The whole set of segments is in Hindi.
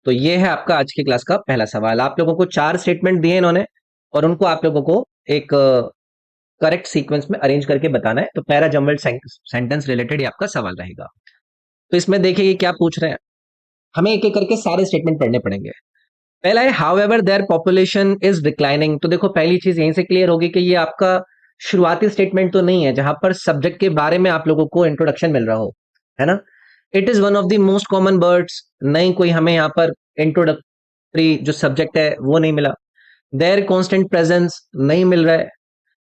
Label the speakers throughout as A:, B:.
A: तो ये है आपका आज की क्लास का पहला सवाल। आप लोगों को 4 स्टेटमेंट दिए इन्होंने और उनको आप लोगों को एक करेक्ट सीक्वेंस में अरेंज करके बताना है। तो पैरा जम्बल्ड सेंटेंस रिलेटेड ये आपका सवाल रहेगा। तो इसमें देखिए ये क्या पूछ रहे हैं, हमें एक एक करके सारे स्टेटमेंट पढ़ने पड़ेंगे। पहला है how ever their population is declining. तो देखो पहली चीज यहीं से क्लियर होगी कि ये आपका शुरुआती स्टेटमेंट तो नहीं है जहां पर सब्जेक्ट के बारे में आप लोगों को इंट्रोडक्शन मिल रहा हो, है ना। It is one of the most common birds, नहीं कोई हमें यहाँ पर इंट्रोडक्टरी जो सब्जेक्ट है वो नहीं मिला। देयर कॉन्स्टेंट प्रेजेंस नहीं मिल रहा है।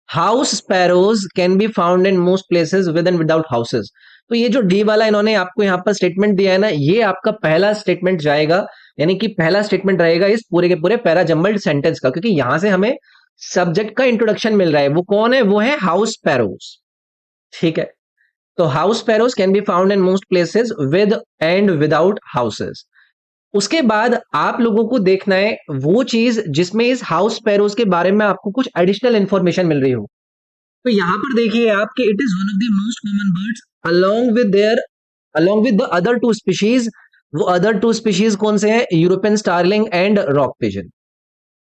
A: House sparrows can be found in most places with and without houses. तो ये जो डी वाला इन्होंने आपको यहाँ पर स्टेटमेंट दिया है ना, ये आपका पहला स्टेटमेंट जाएगा, यानी कि पहला स्टेटमेंट रहेगा इस पूरे के पूरे पैरा जम्बल्ड सेंटेंस का, क्योंकि यहां से हमें सब्जेक्ट का इंट्रोडक्शन मिल रहा है। वो कौन है? वो है हाउस स्पैरोज। ठीक है, तो house sparrows can be found in most places with and without houses. उसके बाद आप लोगों को देखना है वो चीज जिसमें इस हाउस स्पैरोज के बारे में आपको कुछ एडिशनल इंफॉर्मेशन मिल रही हो। तो यहां पर देखिए आप कि it is one of the most common birds along with the other two species. वो अदर टू स्पीशीज कौन से हैं? European starling and rock pigeon.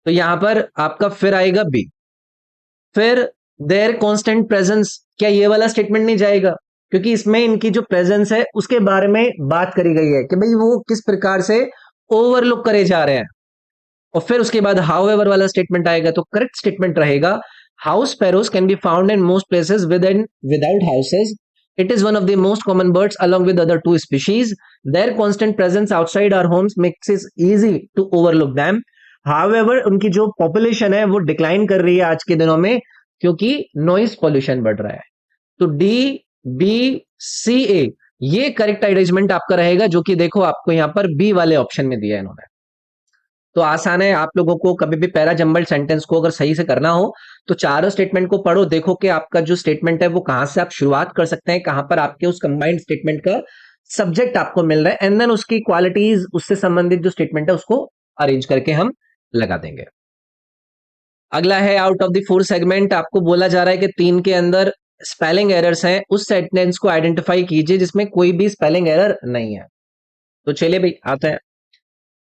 A: तो यहां पर आपका फिर आएगा बी। फिर देयर कांस्टेंट प्रेजेंस, क्या ये वाला स्टेटमेंट नहीं जाएगा? क्योंकि इसमें इनकी जो प्रेजेंस है उसके बारे में बात करी गई है कि भाई वो किस प्रकार से ओवरलुक करे जा रहे हैं। और फिर उसके बाद हाउ एवर वाला स्टेटमेंट आएगा। तो करेक्ट स्टेटमेंट रहेगा house sparrows can be found in most places with and without houses. It is one of the most common birds along with other two species. Their constant presence outside our homes makes it easy to overlook them. However, उनकी जो पॉपुलेशन है वो डिक्लाइन कर रही है आज के दिनों में, क्योंकि नॉइस पॉल्यूशन बढ़ रहा है। तो डी, बी, सी, ए ये करेक्ट अरेंजमेंट आपका रहेगा, जो कि देखो आपको यहाँ पर बी वाले ऑप्शन में दिया है इन्होंने। तो आसान है, आप लोगों को कभी भी पैरा जम्बल्ड सेंटेंस को अगर सही से करना हो तो चारों स्टेटमेंट को पढ़ो, देखो कि आपका जो स्टेटमेंट है वो कहां से आप शुरुआत कर सकते हैं, कहां पर आपके उस कंबाइंड स्टेटमेंट का सब्जेक्ट आपको मिल रहा है, एंड देन उसकी क्वालिटीज, उससे संबंधित जो स्टेटमेंट है उसको अरेंज करके हम लगा देंगे। अगला है आउट ऑफ द 4 सेगमेंट, आपको बोला जा रहा है कि 3 के अंदर स्पेलिंग एरर्स हैं, उस सेंटेंस को आइडेंटिफाई कीजिए जिसमें कोई भी स्पेलिंग एरर नहीं है। तो चलिए भाई आते हैं।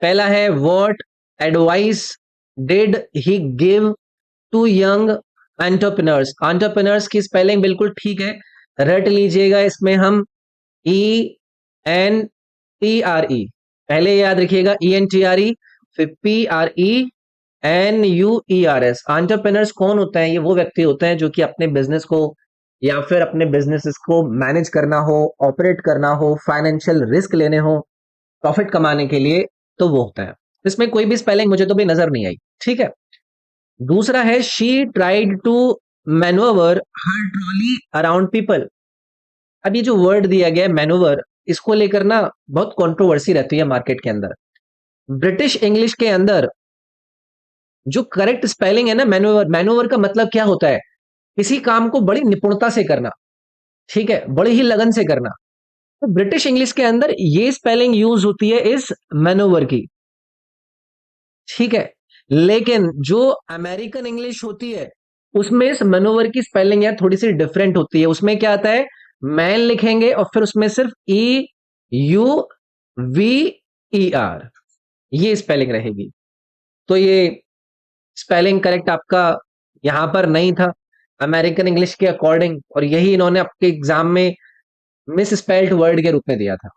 A: पहला है what advice did he give to young entrepreneurs. Entrepreneurs की स्पेलिंग बिल्कुल ठीक है, रट लीजिएगा। इसमें हम ENTRE पहले याद रखिएगा, ENTRE, फिर PRENUERS। एंटरप्रेन्योर्स कौन होते हैं? ये वो व्यक्ति होते हैं जो कि अपने बिजनेस को या फिर अपने बिजनेसेस को मैनेज करना हो, ऑपरेट करना हो, फाइनेंशियल रिस्क लेने हो, प्रॉफिट कमाने के लिए, तो वो होता है। इसमें कोई भी स्पेलिंग मुझे तो भी नजर नहीं आई। ठीक है, दूसरा है she tried to manoeuvre her trolley around people. अब ये जो वर्ड दिया गया है मैनोवर, इसको लेकर ना बहुत कंट्रोवर्सी रहती है मार्केट के अंदर। ब्रिटिश इंग्लिश के अंदर जो करेक्ट स्पेलिंग है ना मैनोवर, मैनोवर का मतलब क्या होता है? किसी काम को बड़ी निपुणता से करना, ठीक है, बड़ी ही लगन से करना। तो ब्रिटिश इंग्लिश के अंदर ये स्पेलिंग यूज होती है इस मैनोवर की, ठीक है। लेकिन जो अमेरिकन इंग्लिश होती है उसमें इस मनोवर की स्पेलिंग यार थोड़ी सी डिफरेंट होती है। उसमें क्या आता है? मैन लिखेंगे और फिर उसमें सिर्फ EUVER, ये स्पेलिंग रहेगी। तो ये स्पेलिंग करेक्ट आपका यहां पर नहीं था अमेरिकन इंग्लिश के अकॉर्डिंग, और यही इन्होंने आपके एग्जाम में मिस स्पेल्ड वर्ड के रूप में दिया था।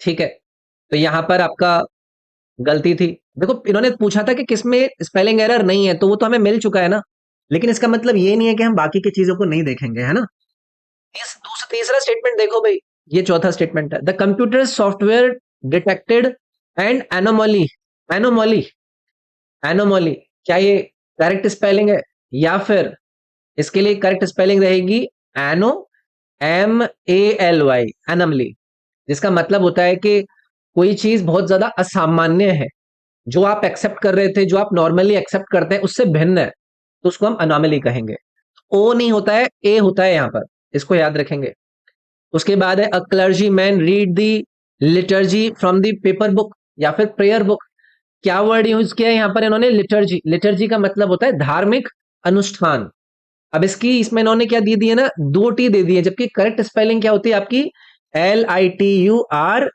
A: ठीक है, तो यहां पर आपका गलती थी। देखो इन्होंने पूछा था कि किसमें स्पेलिंग एरर नहीं है, तो वो तो हमें मिल चुका है ना, लेकिन इसका मतलब ये नहीं है कि हम बाकी की चीजों को नहीं देखेंगे, है ना। तीसरा स्टेटमेंट देखो भाई, ये चौथा स्टेटमेंट है। The computer software detected and anomaly. Anomaly, anomaly क्या ये करेक्ट स्पेलिंग है? या फिर इसके लिए करेक्ट स्पेलिंग रहेगी एनो, MALY, एनमली, जिसका मतलब होता है कि कोई चीज बहुत ज्यादा असामान्य है, जो आप एक्सेप्ट कर रहे थे, जो आप नॉर्मली एक्सेप्ट करते हैं उससे भिन्न है, तो उसको हम अनोमली कहेंगे। ओ नहीं होता है, ए होता है यहां पर, इसको याद रखेंगे। उसके बाद है a clergyman read the liturgy from the paper book या फिर प्रेयर बुक। क्या वर्ड यूज किया है यहां पर इन्होंने? लिटर्जी। लिटर्जी का मतलब होता है धार्मिक अनुष्ठान। अब इसकी इसमें इन्होंने क्या दी दी है ना, 2 T दे दी है, जबकि करेक्ट स्पेलिंग क्या होती है आपकी? LITURGY।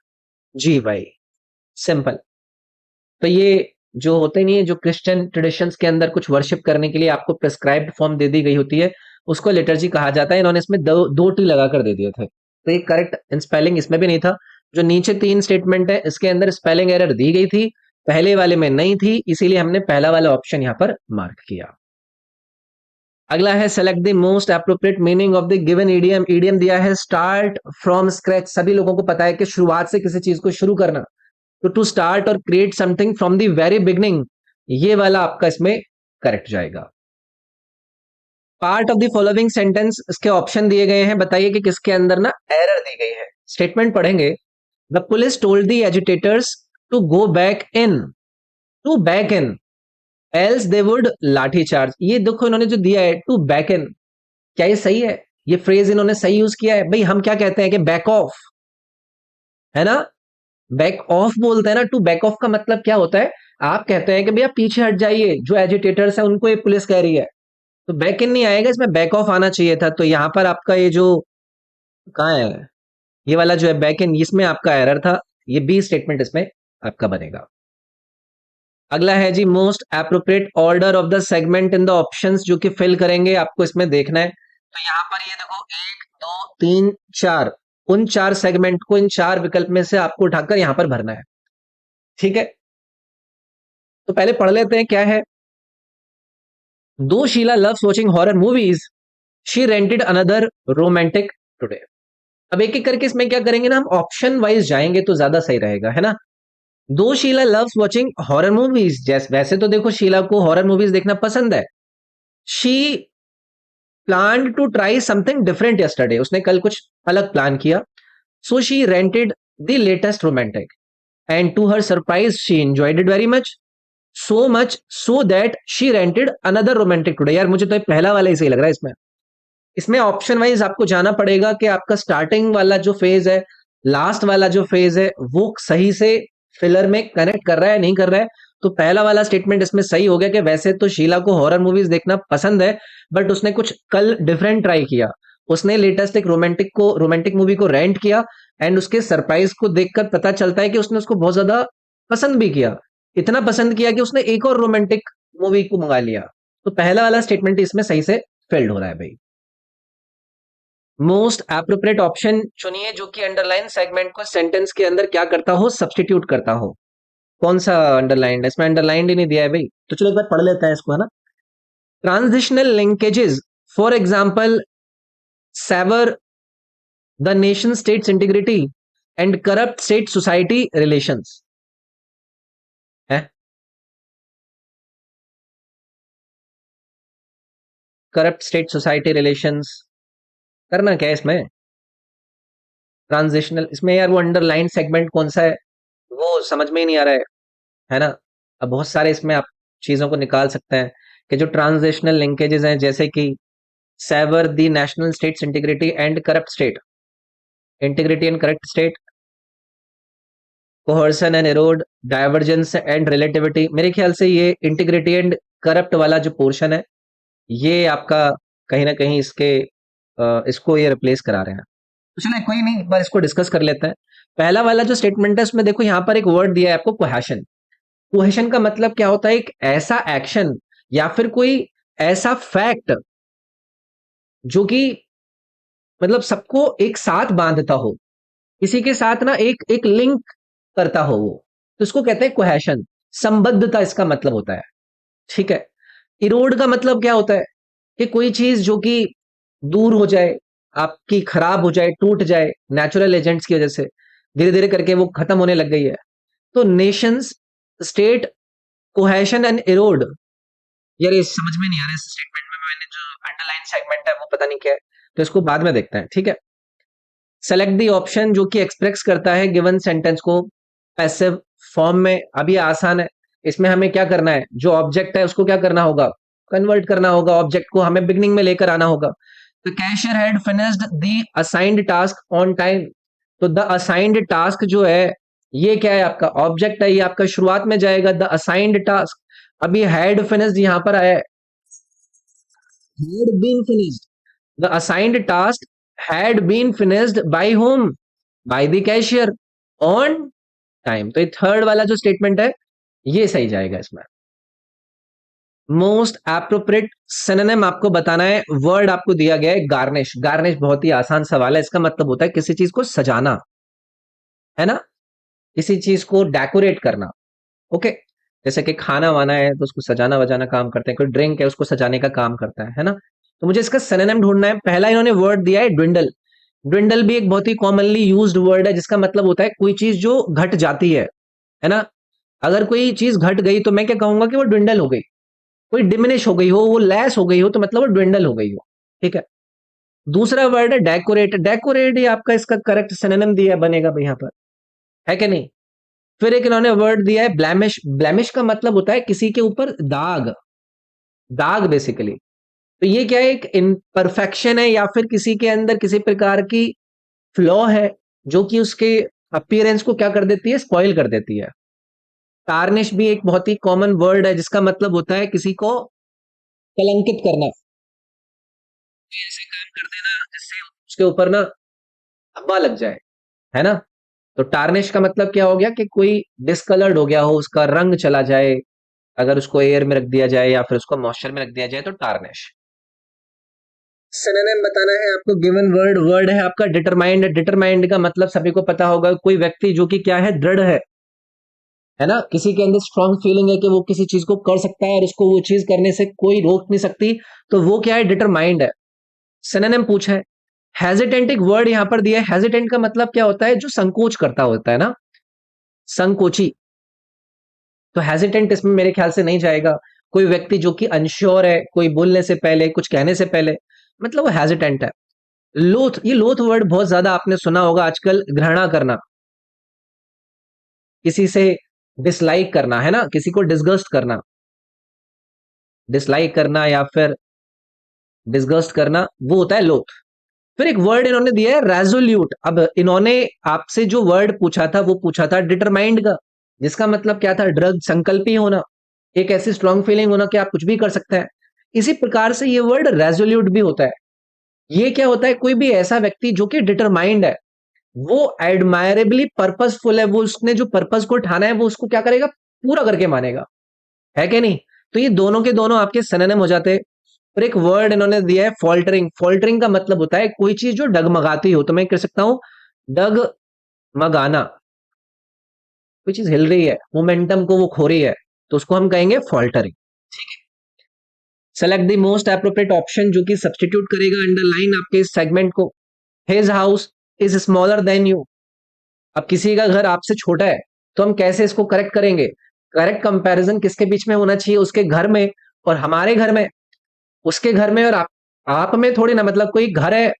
A: सिंपल। तो ये जो होते नहीं है, जो क्रिश्चियन ट्रेडिशंस के अंदर कुछ वर्शिप करने के लिए आपको प्रिस्क्राइब्ड फॉर्म दे दी गई होती है, उसको लिटर्जी कहा जाता है। इन्होंने इसमें दो टी लगा कर दे दिए थे, तो ये करेक्ट स्पेलिंग इसमें भी नहीं था। जो नीचे तीन स्टेटमेंट है इसके अंदर स्पेलिंग एरर दी गई थी, पहले वाले में नहीं थी, इसीलिए हमने पहला वाला ऑप्शन यहाँ पर मार्क किया। अगला है select the most appropriate meaning of the given EDM. EDM दिया है स्टार्ट फ्रॉम स्क्रैच। सभी लोगों को पता है कि शुरुआत से किसी चीज को शुरू करना, तो टू स्टार्ट और create something from the very beginning, ये वाला आपका इसमें करेक्ट जाएगा। Part of the following sentence, इसके ऑप्शन दिए गए हैं, बताइए कि किसके अंदर ना एरर दी गई है। स्टेटमेंट पढ़ेंगे, the police told the agitators to go back in, to back in else they would lathi charge. ये देखो इन्होंने जो दिया है टू बैक इन, क्या ये सही है? ये फ्रेज इन्होंने सही यूज किया है? भाई हम क्या कहते हैं कि बैक ऑफ, है ना, बैक ऑफ बोलते हैं ना। टू बैक ऑफ का मतलब क्या होता है? आप कहते हैं कि भैया पीछे हट जाइए, जो एजिटेटर्स है उनको ये पुलिस कह रही है, तो बैक इन नहीं आएगा, इसमें बैक ऑफ आना चाहिए था। तो यहां पर आपका ये जो कहाँ है, ये वाला जो है बैक इन, इसमें आपका एरर था, ये बी स्टेटमेंट इसमें आपका बनेगा। अगला है जी most appropriate order of the segment in the options, जो कि फिल करेंगे आपको इसमें देखना है। तो यहां पर ये देखो 1 2 3 4, उन 4 सेगमेंट को इन 4 विकल्प में से आपको उठाकर यहां पर भरना है, ठीक है। तो पहले पढ़ लेते हैं क्या है। दो Sheila loves watching horror movies, she rented another romantic today. अब एक एक करके इसमें क्या करेंगे ना, हम ऑप्शन वाइज जाएंगे तो ज्यादा सही रहेगा, है ना। दो Sheila loves watching horror movies, जैसे वैसे तो देखो शीला को हॉरर मूवीज देखना पसंद है। She plan to try something different yesterday, उसने कल कुछ अलग प्लान किया। So she rented the latest romantic and to her surprise she enjoyed it very much, so much so that she rented another romantic today. यार मुझे तो ये पहला वाला ही सही लग रहा है। इसमें इसमें ऑप्शन वाइज आपको जाना पड़ेगा कि आपका स्टार्टिंग वाला जो फेज है, लास्ट वाला जो फेज है, वो सही से फिलर में कनेक्ट कर रहा है नहीं कर रहा है। तो पहला वाला स्टेटमेंट इसमें सही हो गया कि वैसे तो शीला को हॉरर मूवीज देखना पसंद है, बट उसने कुछ कल डिफरेंट ट्राई किया। उसने लेटेस्ट एक रोमांटिक मूवी को रेंट किया, एंड उसके सरप्राइज को देखकर पता चलता है कि उसने उसको बहुत ज्यादा पसंद भी किया, इतना पसंद किया कि उसने एक और रोमांटिक मूवी को मंगा लिया। तो पहला वाला स्टेटमेंट इसमें सही से फिल्ड हो रहा है भाई। मोस्ट एप्रोप्रिएट ऑप्शन चुनिए जो कि अंडरलाइन सेगमेंट को सेंटेंस के अंदर क्या करता हो, सब्स्टिट्यूट करता हो। कौन सा अंडरलाइंड है? इसमें अंडरलाइंड ही नहीं दिया है भाई, तो चलो एक बार पढ़ लेते हैं इसको, है ना। Transitional linkages, for example sever the nation states integrity and corrupt state society relations है। करप्ट स्टेट सोसाइटी रिलेशंस करना क्या है इसमें? ट्रांजिशनल, इसमें यार वो अंडरलाइन सेगमेंट कौन सा है वो समझ में ही नहीं आ रहा है ना। अब बहुत सारे इसमें आप चीजों को निकाल सकते हैं कि जो ट्रांजिशनल लिंकेजेस हैं, जैसे कि sever the national states integrity and corrupt state, integrity and correct state, coercion and erode, divergence and relativity. मेरे ख्याल से ये इंटीग्रिटी एंड करप्ट वाला जो पोर्शन है, ये आपका कहीं ना कहीं इसको ये रिप्लेस करा रहे हैं। तो चलो कोई नहीं, एक बार इसको डिस्कस कर लेते हैं। पहला वाला जो स्टेटमेंट है उसमें देखो यहाँ पर एक वर्ड दिया है आपको, कोहेशन। कोहेशन का मतलब क्या होता है? एक ऐसा एक्शन या फिर कोई ऐसा फैक्ट जो कि मतलब सबको एक साथ बांधता हो, किसी के साथ ना एक एक लिंक करता हो वो, तो इसको कहते हैं कोहेशन। संबद्धता इसका मतलब होता है, ठीक है। इरोड का मतलब क्या होता है? कि कोई चीज जो कि दूर हो जाए, आपकी खराब हो जाए, टूट जाए, नेचुरल एजेंट्स की वजह से धीरे धीरे करके वो खत्म होने लग गई है। तो Nations state cohesion and Erode, यार ये समझ में नहीं आ रहा है इस स्टेटमेंट में, मैंने जो अंडरलाइन सेगमेंट है वो पता नहीं क्या है, तो इसको बाद में देखते हैं, ठीक है। सेलेक्ट दी ऑप्शन जो कि एक्सप्रेस करता है गिवन सेंटेंस को पैसिव फॉर्म में। अब ये आसान है, इसमें हमें क्या करना है, जो ऑब्जेक्ट है उसको क्या करना होगा, कन्वर्ट करना होगा, ऑब्जेक्ट को हमें बिगनिंग में लेकर आना होगा। तो cashier had finished the assigned task on time, तो द असाइंड टास्क जो है ये क्या है, आपका ऑब्जेक्ट है, ये आपका शुरुआत में जाएगा द असाइंड टास्क। अभी हैड फिनिश्ड यहां पर आया है, had been finished. The assigned task had been finished by whom? By the cashier on time. तो ये थर्ड वाला जो स्टेटमेंट है ये सही जाएगा इसमें। मोस्ट एप्रोप्रिएट सिनोनिम आपको बताना है, वर्ड आपको दिया गया है गार्निश। गार्निश बहुत ही आसान सवाल है, इसका मतलब होता है किसी चीज को सजाना, है ना, किसी चीज को डेकोरेट करना। ओके, जैसे कि खाना वाना है तो उसको सजाना वजाना काम करते हैं, कोई ड्रिंक है उसको सजाने का काम करता है ना। तो मुझे इसका सिनोनिम ढूंढना है। पहला इन्होंने वर्ड दिया है ड्विंडल। ड्विंडल भी एक बहुत ही कॉमनली यूज्ड वर्ड है, जिसका मतलब होता है कोई चीज जो घट जाती है ना। अगर कोई चीज घट गई तो मैं क्या कहूंगा कि वो ड्विंडल हो गई। कोई डिमिनिश हो गई हो, वो लेस हो गई हो, तो मतलब वो ड्विंडल हो गई हो। ठीक है। दूसरा वर्ड है डेकोरेट। डेकोरेट ये आपका इसका करेक्ट सिनोनिम दिया बनेगा भाई यहाँ पर, है कि नहीं। फिर एक इन्होंने वर्ड दिया है ब्लैमिश। ब्लैमिश का मतलब होता है किसी के ऊपर दाग, दाग बेसिकली। तो ये क्या है, एक इम्परफेक्शन है या फिर किसी के अंदर किसी प्रकार की फ्लॉ है, जो कि उसके अपीयरेंस को क्या कर देती है, स्पॉइल कर देती है। टार्निश भी एक बहुत ही कॉमन वर्ड है, जिसका मतलब होता है किसी को कलंकित करना, ऐसे काम कर देना जिससे उसके ऊपर ना धब्बा लग जाए, है ना। तो टार्निश का मतलब क्या हो गया कि कोई डिसकलर्ड हो गया हो, उसका रंग चला जाए, अगर उसको एयर में रख दिया जाए या फिर उसको मॉइस्चर में रख दिया जाए तो टार्निश। सिनोनिम बताना है आपको। गिवन वर्ड, वर्ड है आपका डिटरमाइंड। डिटरमाइंड का मतलब सभी को पता होगा, कोई व्यक्ति जो कि क्या है, दृढ़ है ना, किसी के अंदर स्ट्रांग फीलिंग है कि वो किसी चीज को कर सकता है और उसको वो चीज करने से कोई रोक नहीं सकती, तो वो क्या है, डिटरमाइंड है। सिनोनिम पूछा है। हेजिटेंट एक वर्ड यहां पर दिया है। हेजिटेंट का मतलब क्या होता है, जो संकोच करता होता है ना, संकोची। तो हेजिटेंट इसमें मेरे ख्याल से नहीं जाएगा। कोई व्यक्ति जो कि अनश्योर है, कोई बोलने से पहले, कुछ कहने से पहले, मतलब वो हेजिटेंट है। लोथ, ये लोथ वर्ड बहुत ज्यादा आपने सुना होगा आजकल। घृणा करना, किसी से डिसलाइक करना, है ना, किसी को डिसगस्ट करना, डिसलाइक करना या फिर डिसगस्ट करना, वो होता है लोथ। फिर एक वर्ड इन्होंने दिया है रेजोल्यूट। अब इन्होंने आपसे जो वर्ड पूछा था वो पूछा था डिटरमाइंड का, जिसका मतलब क्या था, दृढ़ संकल्पी होना, एक ऐसी स्ट्रांग फीलिंग होना कि आप कुछ भी कर सकते हैं। इसी प्रकार से ये वर्ड रेजोल्यूट भी होता है। ये क्या होता है, कोई भी ऐसा व्यक्ति जो कि डिटरमाइंड है, वो एडमायरेबली पर्पसफुल है, वो उसने जो पर्पस को ठाना है वो उसको क्या करेगा, पूरा करके मानेगा, है कि नहीं। तो ये दोनों के दोनों आपके सिनोनिम हो जाते हैं। और एक वर्ड इन्होंने दिया है फॉल्टरिंग। फॉल्टरिंग का मतलब होता है कोई चीज जो डगमगाती हो, तो मैं कह सकता हूं डगमगाना। कोई चीज हिल रही है, मोमेंटम को वो खो रही है, तो उसको हम कहेंगे faltering. Select the most appropriate option जो कि सब्सटीट्यूट करेगा, अंडरलाइन आपके इस सेगमेंट को। His house is smaller than you. अब किसी का घर आपसे छोटा है, तो हम कैसे इसको करेक्ट करेंगे। करेक्ट कंपैरिजन किसके बीच में होना चाहिए, उसके घर में और हमारे घर में, उसके घर में और आप में थोड़ी ना। मतलब कोई घर है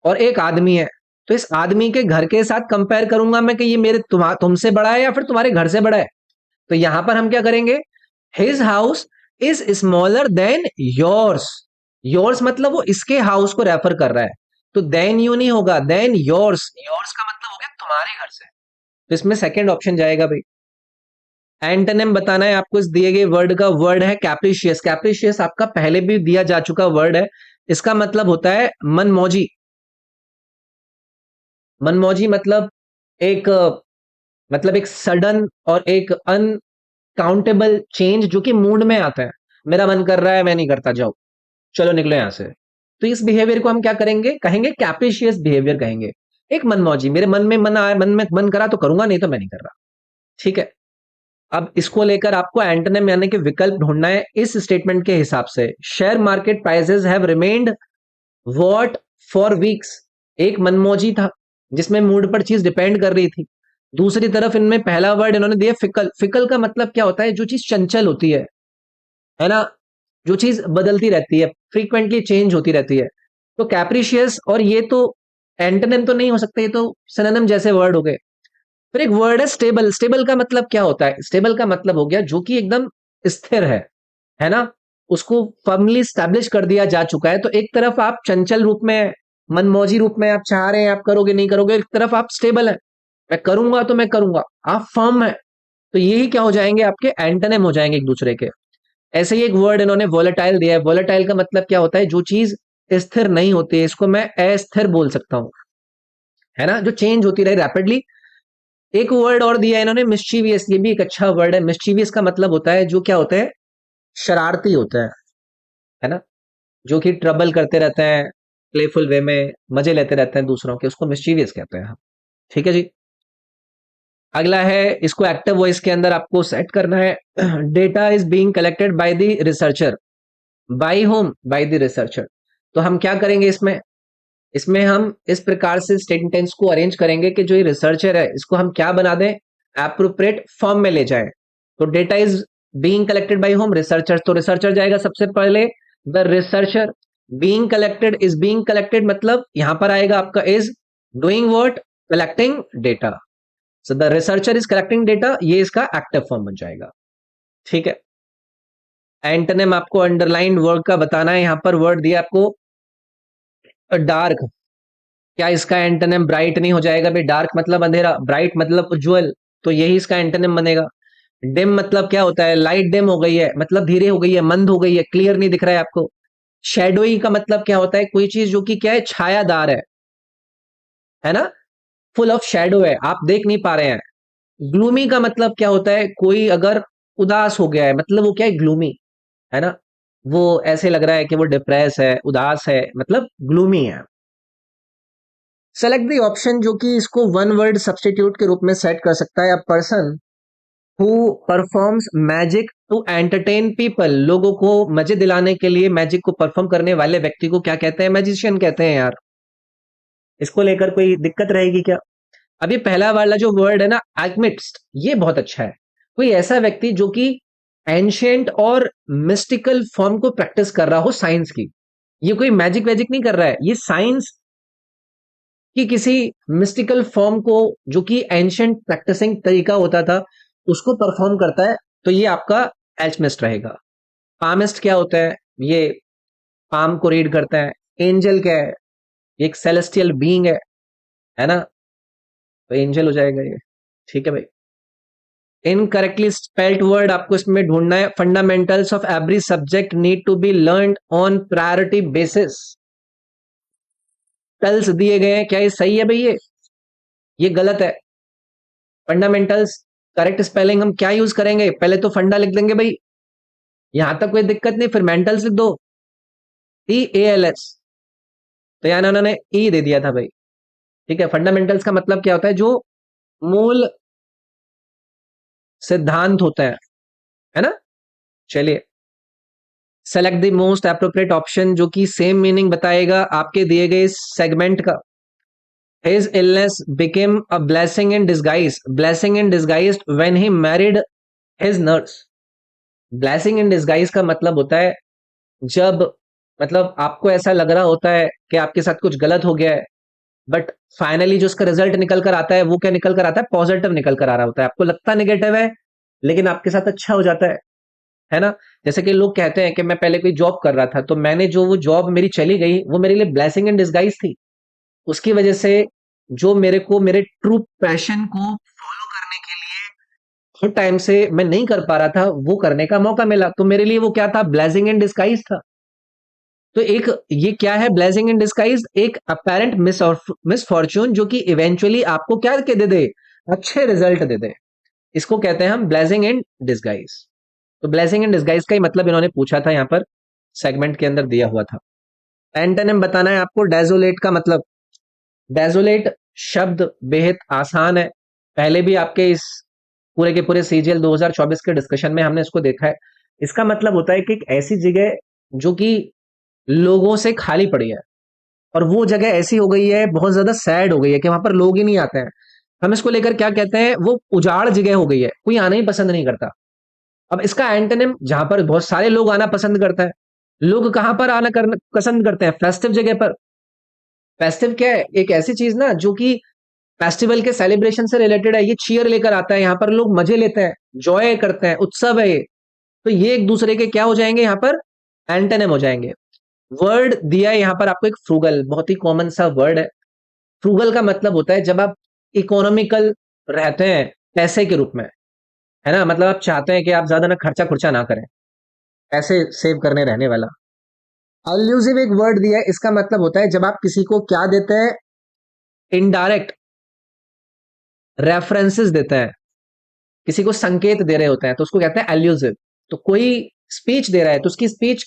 A: और एक आदमी है, तो इस आदमी के घर के साथ कंपेयर करूंगा मैं कि ये मेरे तुमसे बड़ा है या फिर तुम्हारे घर से बड़ा है। तो यहां पर हम क्या करेंगे, his house is smaller than yours. Yours मतलब वो इसके हाउस को रेफर कर रहा है, तो देन यू नहीं होगा, देन योर्स। योर्स का मतलब हो गया तुम्हारे घर से, तो इसमें सेकंड ऑप्शन जाएगा भाई। एंटोनिम बताना है आपको इस दिए गए वर्ड का। वर्ड है कैप्रिशियस। कैप्रिशियस आपका पहले भी दिया जा चुका वर्ड है। इसका मतलब होता है मनमौजी। मनमौजी मतलब एक मतलब एक सडन और एक अनकाउंटेबल चेंज जो कि मूड में आता है। मेरा मन कर रहा है, मैं नहीं करता, जाओ चलो निकलो यहां से। तो इस बिहेवियर को हम क्या करेंगे, कहेंगे कैप्रिशियस बिहेवियर कहेंगे। एक मनमौजी, मेरे मन में मन आया, मन में मन करा तो करूंगा, नहीं तो मैं नहीं कर रहा। ठीक है। अब इसको लेकर आपको एंटोनिम यानी कि विकल्प ढूंढना है इस स्टेटमेंट के हिसाब से। Share market prices have remained what for weeks. एक मनमौजी था जिसमें मूड पर चीज डिपेंड कर रही थी। दूसरी तरफ इनमें पहला वर्ड इन्होंने दिया फिकल। फिकल का मतलब क्या होता है, जो चीज चंचल होती है ना, जो चीज बदलती रहती है, फ्रीक्वेंटली चेंज होती रहती है। तो कैप्रिशियस और ये तो एंटोनिम तो नहीं हो सकते, ये तो सिनोनिम जैसे वर्ड हो गए। फिर एक वर्ड है स्टेबल। स्टेबल का मतलब क्या होता है, स्टेबल का मतलब हो गया जो कि एकदम स्थिर है ना, उसको फर्मली स्टैब्लिश कर दिया जा चुका है। तो एक तरफ आप चंचल रूप में, मनमौजी रूप में आप चाह रहे हैं, आप करोगे नहीं करोगे, एक तरफ आप स्टेबल है, मैं करूंगा तो मैं करूंगा, आप फर्म है। तो यही क्या हो जाएंगे, आपके एंटोनिम हो जाएंगे एक दूसरे के। ऐसे ही एक वर्ड इन्होंने वोलेटाइल दिया है। वोलेटाइल का मतलब क्या होता है, जो चीज स्थिर नहीं होती है, इसको मैं अस्थिर बोल सकता हूं, है ना, जो चेंज होती रहे रैपिडली। एक वर्ड और दिया है इन्होंने, मिस्चीवियस। ये भी एक अच्छा वर्ड है। मिस्चीवियस का मतलब होता है जो क्या होता है, शरारती होता है ना, जो कि ट्रबल करते रहते हैं, प्लेफुल वे में मजे लेते रहते हैं दूसरों के, उसको मिस्चीवियस कहते हैं हम। ठीक है जी। अगला है, इसको एक्टिव वॉइस के अंदर आपको सेट करना है। Data is being collected by the researcher. By whom? By the researcher. तो हम क्या करेंगे इसमें, इसमें हम इस प्रकार से स्टेटमेंट्स को अरेंज करेंगे कि जो ये रिसर्चर है इसको हम क्या बना दें, एप्रोप्रिएट फॉर्म में ले जाएं। तो data is being collected bye home, researcher. तो रिसर्चर जाएगा सबसे पहले, the researcher. Being collected, is being collected मतलब यहां पर आएगा आपका is doing what, collecting data. So the researcher is collecting data, ये इसका एक्टिव फॉर्म बन जाएगा। ठीक है। एंटोनिम आपको अंडरलाइन वर्ड का बताना है। यहां पर वर्ड दिया आपको डार्क। क्या इसका एंटोनिम ब्राइट नहीं हो जाएगा भाई? डार्क मतलब अंधेरा, ब्राइट मतलब उज्जवल, तो यही इसका एंटोनिम बनेगा। डिम मतलब क्या होता है, लाइट डिम हो गई है मतलब धीरे हो गई है, मंद हो गई है, क्लियर नहीं दिख रहा है आपको। शेडोई का मतलब क्या होता है, कोई चीज जो कि क्या है, छायादार है ना, फुल ऑफ शेडो है, आप देख नहीं पा रहे हैं। ग्लूमी का मतलब क्या होता है, कोई अगर उदास हो गया है मतलब वो क्या है, ग्लूमी है ना, वो ऐसे लग रहा है कि वो डिप्रेस है, उदास है, मतलब ग्लूमी है। सेलेक्ट द ऑप्शन जो कि इसको वन वर्ड सब्स्टिट्यूट के रूप में सेट कर सकता है। A person who performs magic to entertain people, लोगों को मजे दिलाने के लिए मैजिक को परफॉर्म करने वाले व्यक्ति को क्या कहते हैं, मैजिशियन कहते हैं यार। इसको लेकर कोई दिक्कत रहेगी क्या? अभी पहला वाला जो वर्ड है ना, एल्केमिस्ट, ये बहुत अच्छा है। कोई ऐसा व्यक्ति जो कि एंशियंट और मिस्टिकल फॉर्म को प्रैक्टिस कर रहा हो साइंस की। ये कोई मैजिक वैजिक नहीं कर रहा है, ये साइंस कि किसी मिस्टिकल फॉर्म को, जो कि एंशियंट प्रैक्टिसिंग तरीका होता था, उसको परफॉर्म करता है। तो ये आपका एल्चमिस्ट रहेगा। पामिस्ट क्या होता है, ये पाम को रीड करता है। एंजल क्या है, ये एक सेलेस्टियल बीइंग है ना, तो एंजल हो जाएगा ये। ठीक है भाई। इनकरेक्टली स्पेल्ड वर्ड आपको इसमें ढूंढना है। Fundamentals of every subject need to be learn on priority basis. टेल्स दिए गए हैं, क्या ये सही है भाई? ये गलत है। फंडामेंटल्स करेक्ट स्पेलिंग हम क्या यूज करेंगे, पहले तो फंडा लिख देंगे भाई, यहां तक कोई दिक्कत नहीं, फिर मेंटल्स लिख दो, EALS। तो यहाँ उन्होंने ई दे दिया था भाई। ठीक है। फंडामेंटल्स का मतलब क्या होता है, जो मूल सिद्धांत होता है ना। चलिए, select the most appropriate option जो कि सेम मीनिंग बताएगा आपके दिए गए सेगमेंट का। His illness became a blessing in disguise. Blessing in disguise when he married his nurse. Blessing in disguise का मतलब होता है जब, मतलब आपको ऐसा लग रहा होता है कि आपके साथ कुछ गलत हो गया है, बट फाइनली जो उसका रिजल्ट निकल कर आता है वो क्या निकल कर आता है, पॉजिटिव निकल कर आ रहा होता है। आपको लगता नेगेटिव है लेकिन आपके साथ अच्छा हो जाता है ना। जैसे कि लोग कहते हैं कि मैं पहले कोई जॉब कर रहा था, तो मैंने जो वो जॉब मेरी चली गई वो मेरे लिए ब्लेसिंग इन डिस्गाइज थी। उसकी वजह से जो मेरे को मेरे ट्रू पैशन को फॉलो करने के लिए बहुत टाइम से मैं नहीं कर पा रहा था, वो करने का मौका मिला, तो मेरे लिए वो क्या था, ब्लेसिंग इन डिस्गाइज था। तो एक ये क्या है, ब्लेसिंग इन डिस्गाइज, एक अपेरेंट मिसफॉर्चून जो कि इवेंचुअली आपको क्या के दे दे, अच्छे रिजल्ट दे दे, इसको कहते हैं हम ब्लेसिंग इन डिस्गाइज। तो ब्लेसिंग इन डिस्गाइज का ही मतलब इन्होंने पूछा था यहाँ पर, सेगमेंट के अंदर दिया हुआ था। एंटोनिम बताना है आपको। डेजोलेट का मतलब, डेजोलेट शब्द बेहद आसान है, पहले भी आपके इस पूरे के पूरे CGL 2024 के डिस्कशन में हमने इसको देखा है। इसका मतलब होता है कि एक ऐसी जगह जो कि लोगों से खाली पड़ी है, और वो जगह ऐसी हो गई है, बहुत ज्यादा सैड हो गई है कि वहां पर लोग ही नहीं आते हैं। हम इसको लेकर क्या कहते हैं, वो उजाड़ जगह हो गई है, कोई आना ही पसंद नहीं करता। अब इसका एंटोनिम, जहां पर बहुत सारे लोग आना पसंद करते हैं, लोग कहां पर आना करना पसंद करते हैं, फेस्टिव जगह पर। फेस्टिव क्या है, एक ऐसी चीज ना जो कि फेस्टिवल के सेलिब्रेशन से रिलेटेड है, ये चीयर लेकर आता है, यहाँ पर लोग मजे लेते हैं, जॉय करते हैं, उत्सव है ये। तो ये एक दूसरे के क्या हो जाएंगे, यहाँ पर एंटोनिम हो जाएंगे। वर्ड दिया है यहाँ पर आपको एक फ्रूगल, बहुत ही कॉमन सा वर्ड है। फ्रूगल का मतलब होता है जब आप इकोनॉमिकल रहते हैं पैसे के रूप में, है ना, मतलब आप चाहते हैं कि आप ज्यादा ना खर्चा खुर्चा ना करें, पैसे सेव करने रहने वाला। अल्यूजिव एक वर्ड दिया है, इसका मतलब होता है जब आप किसी को क्या देते हैं, इनडायरेक्ट रेफरेंसेस देते हैं, किसी को संकेत दे रहे होते हैं, तो उसको कहते हैं एल्यूसिव। तो कोई स्पीच दे रहा है तो उसकी स्पीच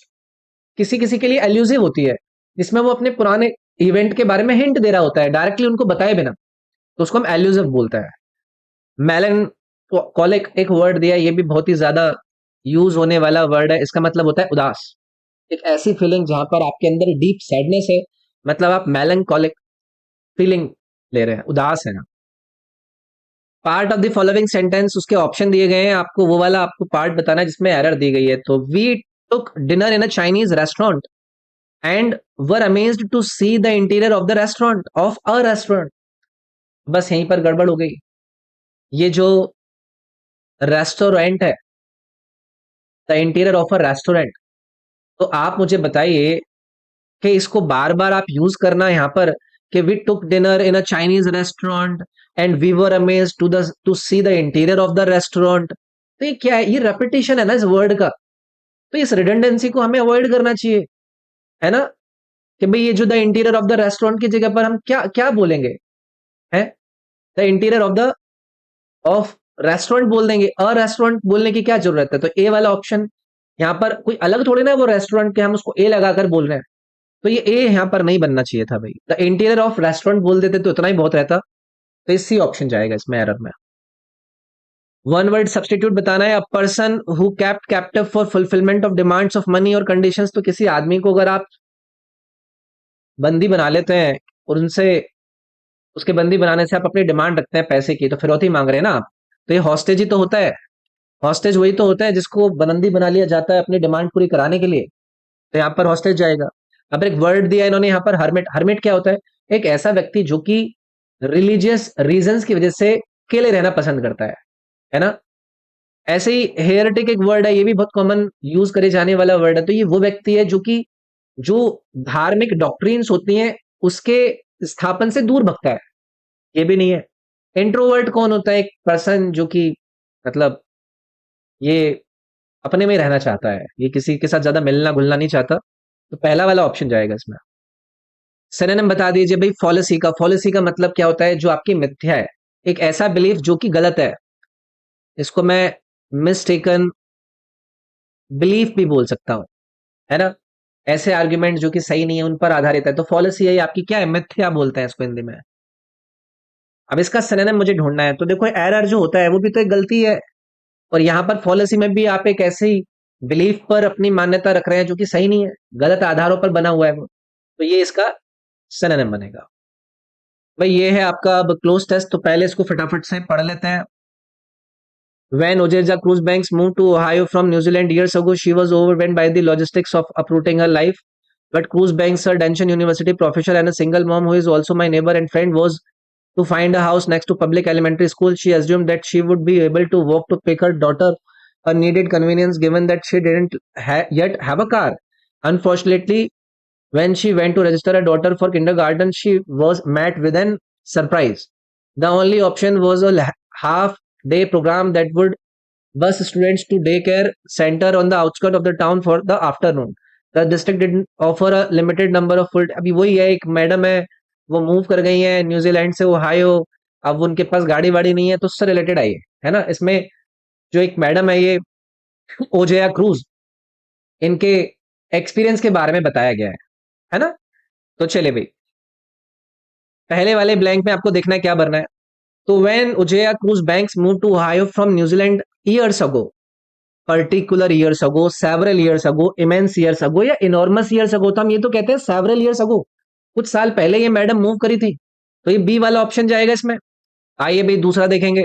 A: किसी किसी के लिए एल्यूसिव होती है, जिसमें वो अपने पुराने इवेंट के बारे में हिंट दे रहा होता है डायरेक्टली उनको बताए बिना, तो उसको हम एल्यूसिव बोलते हैं। मेलन कॉलिक एक वर्ड दिया है, ये भी बहुत ही ज्यादा यूज होने वाला वर्ड है। इसका मतलब होता है उदास, एक ऐसी फीलिंग जहां पर आपके अंदर डीप सैडनेस है, मतलब आप मेलनकॉलिक फीलिंग ले रहे हैं, उदास है ना। Part of the following sentence, उसके ऑप्शन दिए गए हैं, आपको वो वाला आपको पार्ट बताना है जिसमें एरर दी गई है। तो we took dinner in a Chinese restaurant and were amazed to see the interior of the restaurant of a restaurant. बस यहीं पर गड़बड़ हो गई। ये जो रेस्टोरेंट है, the interior of a restaurant, तो आप मुझे बताइए कि इसको बार बार आप यूज करना यहाँ पर कि we took dinner in a Chinese restaurant and we were amazed to see the interior of the restaurant. तो ये क्या है, ये रेपिटेशन है ना इस वर्ड का, तो इस रिडंडेंसी को हमें अवॉइड करना चाहिए, है ना। कि भाई ये जो the interior of the restaurant की जगह पर हम क्या क्या बोलेंगे, है द इंटीरियर ऑफ रेस्टोरेंट बोल देंगे, अ रेस्टोरेंट बोलने की क्या जरूरत है। तो ए वाला ऑप्शन यहाँ पर कोई अलग थोड़ी ना है वो रेस्टोरेंट के, हम उसको ए लगाकर बोल रहे हैं, तो ये ए यहाँ पर नहीं बनना चाहिए था भाई। द इंटीरियर ऑफ रेस्टोरेंट बोल देते तो इतना ही बहुत रहता। तो इसी ऑप्शन जाएगा इसमें एरर में। वन वर्ड सब्सटीट्यूट बताना है, a person who kept captive for fulfilment of demands of money और कंडीशंस। तो किसी आदमी को अगर आप बंदी बना लेते हैं और उनसे, उसके बंदी बनाने से आप अपनी डिमांड रखते हैं पैसे की, तो फिरौती मांग रहे हैं ना आप, तो ये हॉस्टेज ही तो होता है। हॉस्टेज वही तो होता है जिसको बंदी बना लिया जाता है अपनी डिमांड पूरी कराने के लिए, तो यहाँ पर हॉस्टेज जाएगा। अब एक वर्ड दिया इन्होंने यहाँ पर, हर्मिट। हर्मिट क्या होता है, एक ऐसा व्यक्ति जो कि रिलीजियस रीजंस की वजह से अकेले रहना पसंद करता है ना। ऐसे ही हेरेटिक एक वर्ड है, ये भी बहुत कॉमन यूज करे जाने वाला वर्ड है। तो ये वो व्यक्ति है जो कि जो धार्मिक डॉक्ट्रिन्स होती हैं उसके स्थापन से दूर भगता है, ये भी नहीं है। इंट्रोवर्ट कौन होता है, एक पर्सन जो कि मतलब ये अपने में ही रहना चाहता है, ये किसी के साथ ज्यादा मिलना घुलना नहीं चाहता, तो पहला वाला ऑप्शन जाएगा इसमें। सिनोनिम बता दीजिए भाई फॉलिसी का। फॉलिसी का मतलब क्या होता है, जो आपकी मिथ्या है, एक ऐसा बिलीफ जो कि गलत है, इसको मैं मिस्टेकन बिलीफ भी बोल सकता हूं, है ना। ऐसे आर्ग्यूमेंट जो कि सही नहीं है उन पर आधारित है, तो फॉलिसी है आपकी क्या है, मिथ्या बोलते हैं इसको हिंदी में। अब इसका सिनोनिम मुझे ढूंढना है, तो देखो एरर जो होता है वो भी तो एक गलती है, और यहाँ पर पॉलिसी में भी आप एक ऐसे ही बिलीफ पर अपनी मान्यता रख रहे हैं जो कि सही नहीं है, गलत आधारों पर बना हुआ है वो, तो ये इसका सिनोनिम बनेगा। भाई ये है आपका अब क्लोज टेस्ट, तो पहले इसको फटाफट से पढ़ लेते हैं। When Ojeja Cruise Banks moved to Ohio from New Zealand years ago, she was overwhelmed by the logistics of uprooting her life. But Cruise Banks, her Denton University professor and a single mom who is also my neighbor and friend, was to find a house next to public elementary school. She assumed that she would be able to walk to pick her daughter, a needed convenience given that she didn't yet have a car. Unfortunately, when she went to register her daughter for kindergarten, she was met with an surprise. The only option was a half day program that would bus students to daycare center on the outskirts of the town for the afternoon. The district didn't offer a limited number of full। अभी वही है, एक मैडम है, वो मूव कर गई है न्यूजीलैंड से ओहायो, अब उनके पास गाड़ी वाड़ी नहीं है, तो उससे रिलेटेड आई है ना। इसमें जो एक मैडम है ये ओजेया क्रूज, इनके एक्सपीरियंस के बारे में बताया गया है ना। तो चले भाई, पहले वाले ब्लैंक में आपको देखना है क्या भरना है। तो व्हेन उजया Cruz Banks move to Ohio from New Zealand years ago, particular years ago, several years ago, immense years ago या इनॉर्मस ईयर्स अगो, तो हम ये तो कहते हैं सेवरल ईयर्स अगो, कुछ साल पहले ये मैडम मूव करी थी, तो ये बी वाला ऑप्शन जाएगा इसमें। आइए भाई दूसरा देखेंगे,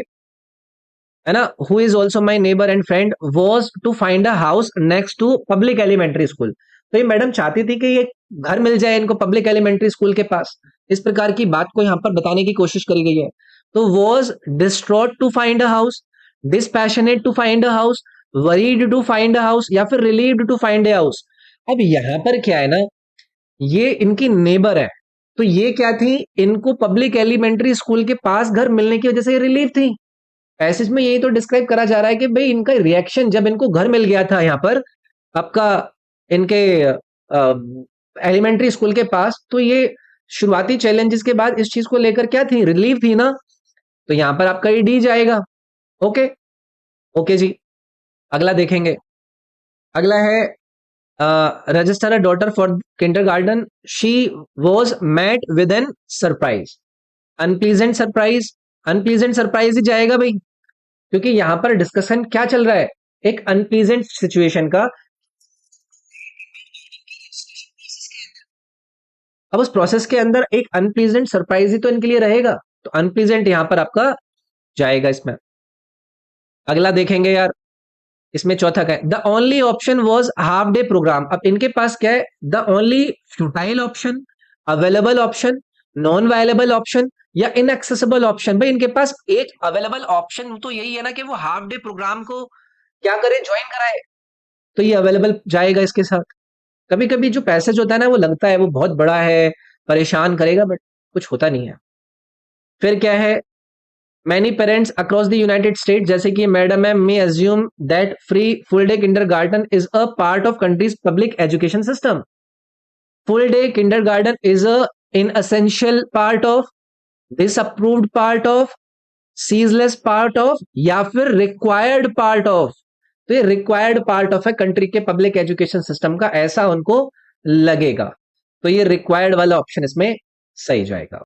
A: है ना। Who is also my neighbour and friend was to find a house next to public elementary school. तो ये मैडम चाहती थी कि ये घर मिल जाए इनको पब्लिक एलिमेंट्री स्कूल के पास, इस प्रकार की बात को यहाँ पर बताने की कोशिश करी गई है। तो was distraught to find a house, dispassionate to find a house, worried to find a house या फिर relieved to find a house. अब यहाँ पर क्या है ना, ये इनकी नेबर है, तो ये क्या थी, इनको पब्लिक एलिमेंट्री स्कूल के पास घर मिलने की वजह से रिलीव थी। पैसेज में यही तो डिस्क्राइब करा जा रहा है कि भाई इनका रिएक्शन जब इनको घर मिल गया था यहाँ पर आपका इनके एलिमेंट्री स्कूल के पास, तो ये शुरुआती चैलेंजेस के बाद इस चीज को लेकर क्या थी, रिलीफ थी ना। तो यहां पर आपका ये डी जाएगा। ओके, ओके जी। अगला देखेंगे। अगला है register a daughter for kindergarten, she was met with an surprise. Unpleasant surprise, unpleasant surprise ही जाएगा भाई, क्योंकि यहां पर डिस्कशन क्या चल रहा है, एक अनप्लीजेंट सिचुएशन का। अब उस प्रोसेस के अंदर एक अनप्लीजेंट सरप्राइज ही तो इनके लिए रहेगा, तो अनप्लीजेंट यहां पर आपका जाएगा इसमें। अगला देखेंगे यार, इसमें चौथा का है the only option was half day programme. अब इनके पास क्या है, the only futile option, available option, non viable option या इनएक्सेसिबल ऑप्शन। भाई इनके पास एक अवेलेबल ऑप्शन तो यही है ना कि वो हाफ डे प्रोग्राम को क्या करे, ज्वाइन कराए, तो ये अवेलेबल जाएगा इसके साथ। कभी कभी जो पैसेज होता है ना, वो लगता है वो बहुत बड़ा है, परेशान करेगा, बट कुछ होता नहीं है। फिर क्या है, many parents across the United State, जैसे कि मैडम एम may assume that free full day kindergarten is a part of country's public education system. Full day kindergarten is a inessential part of, disapproved part of, ceaseless part of या फिर रिक्वायर्ड पार्ट ऑफ। तो ये रिक्वायर्ड पार्ट ऑफ है कंट्री के पब्लिक एजुकेशन सिस्टम का, ऐसा उनको लगेगा, तो ये रिक्वायर्ड वाला ऑप्शन इसमें सही जाएगा।